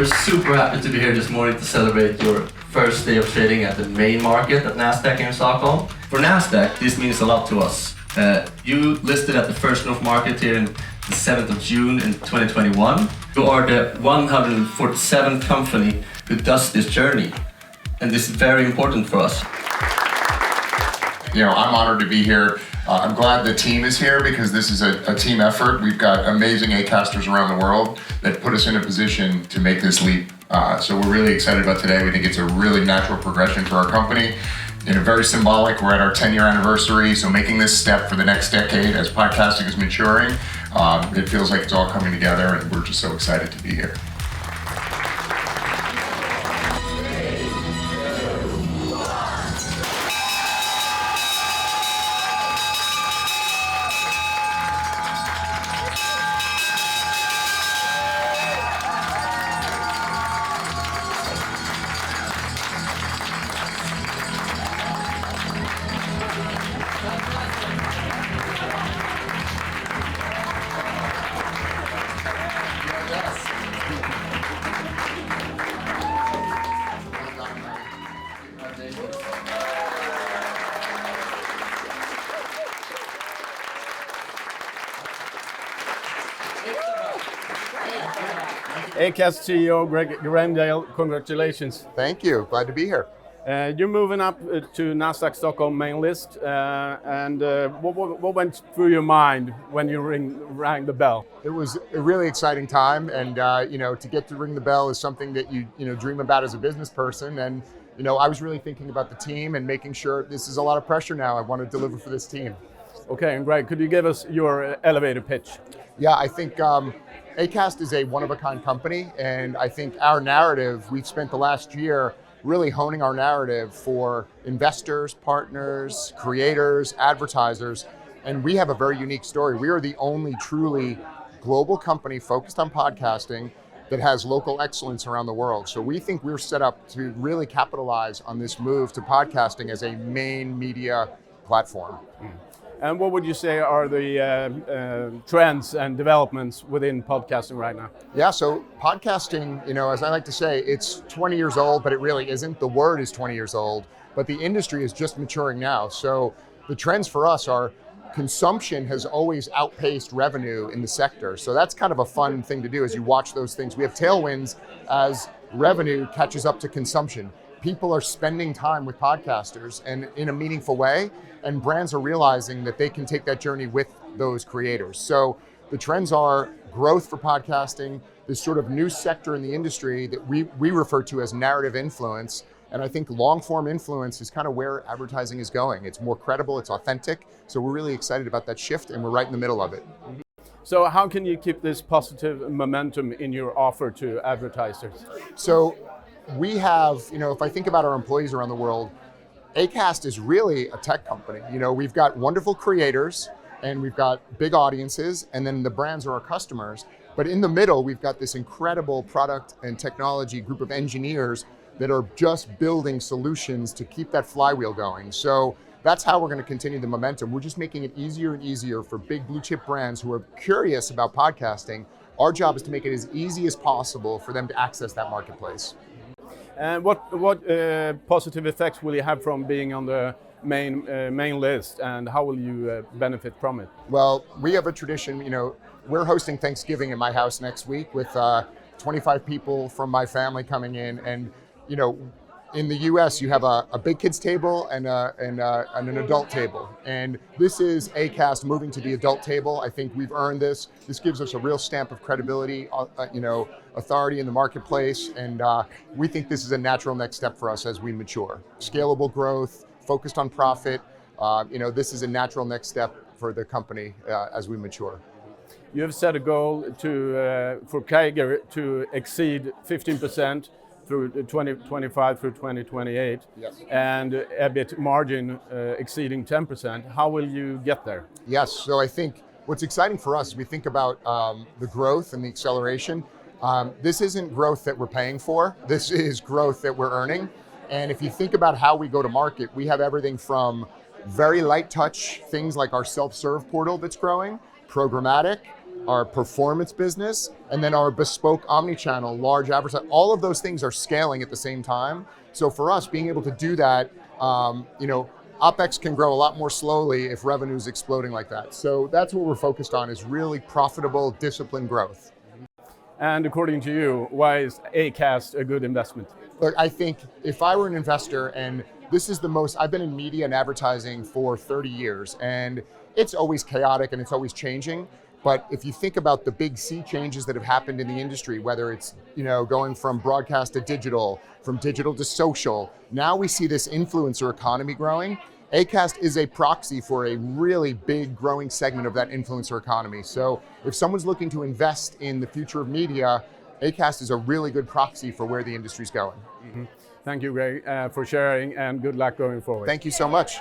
We're super happy to be here this morning to celebrate your first day of trading at the main market at Nasdaq here in Stockholm. For Nasdaq, this means a lot to us. You listed at the First North Market here in the 7th of June in 2021. You are the 147th company who does this journey, and this is very important for us. I'm honored to be here. I'm glad the team is here because this is a team effort. We've got amazing Acasters around the world that put us in a position to make this leap. So we're really excited about today. We think it's a really natural progression for our company. Very symbolic. We're at our 10-year anniversary, so making this step for the next decade as podcasting is maturing, it feels like it's all coming together, and we're just so excited to be here. Acast CEO Greg Glenday, congratulations. Thank you. Glad to be here. You're moving up to Nasdaq Stockholm Main List, and what went through your mind when you rang the bell? It was a really exciting time, and to get to ring the bell is something that you dream about as a business person. And I was really thinking about the team and making sure this is a lot of pressure now. I want to deliver for this team. Okay, and Greg, could you give us your elevator pitch? Yeah, I think Acast is a one-of-a-kind company, and I think our narrative, we've spent the last year really honing our narrative for investors, partners, creators, advertisers, and we have a very unique story. We are the only truly global company focused on podcasting that has local excellence around the world. So we think we're set up to really capitalize on this move to podcasting as a main media platform. And what would you say are the trends and developments within podcasting right now? Yeah, so podcasting, as I like to say, it's 20 years old, but it really isn't. The word is 20 years old, but the industry is just maturing now. So the trends for us are consumption has always outpaced revenue in the sector. So that's kind of a fun thing to do as you watch those things. We have tailwinds as revenue catches up to consumption. People are spending time with podcasters and in a meaningful way, and brands are realizing that they can take that journey with those creators. So the trends are growth for podcasting, this sort of new sector in the industry that we refer to as narrative influence. And I think long form influence is kind of where advertising is going. It's more credible, it's authentic. So we're really excited about that shift, and we're right in the middle of it. So how can you keep this positive momentum in your offer to advertisers? So we have, if I think about our employees around the world, Acast is really a tech company. We've got wonderful creators and we've got big audiences, and then the brands are our customers. But in the middle, we've got this incredible product and technology group of engineers that are just building solutions to keep that flywheel going. So that's how we're going to continue the momentum. We're just making it easier and easier for big blue chip brands who are curious about podcasting. Our job is to make it as easy as possible for them to access that marketplace. And what positive effects will you have from being on the main list, and how will you benefit from it? Well, we have a tradition, we're hosting Thanksgiving in my house next week with 25 people from my family coming in, and in the US, you have a big kids table and an adult table. And this is Acast moving to the adult table. I think we've earned this. This gives us a real stamp of credibility, authority in the marketplace. And we think this is a natural next step for us as we mature. Scalable growth, focused on profit. This is a natural next step for the company as we mature. You have set a goal for CAGR to exceed 15% through 2025 through 2028, yes, and EBIT margin exceeding 10%. How will you get there? Yes, so I think what's exciting for us, we think about the growth and the acceleration. This isn't growth that we're paying for. This is growth that we're earning. And if you think about how we go to market, we have everything from very light touch things like our self-serve portal that's growing, programmatic, our performance business, and then our bespoke omni-channel, large advertising. All of those things are scaling at the same time. So for us, being able to do that, OpEx can grow a lot more slowly if revenue is exploding like that. So that's what we're focused on, is really profitable, disciplined growth. And according to you, why is Acast a good investment? Look, I think if I were an investor, and this is the most, I've been in media and advertising for 30 years, and it's always chaotic and it's always changing. But if you think about the big sea changes that have happened in the industry, whether it's going from broadcast to digital, from digital to social, now we see this influencer economy growing. Acast is a proxy for a really big growing segment of that influencer economy. So if someone's looking to invest in the future of media, Acast is a really good proxy for where the industry's going. Thank you, Greg, for sharing, and good luck going forward. Thank you so much.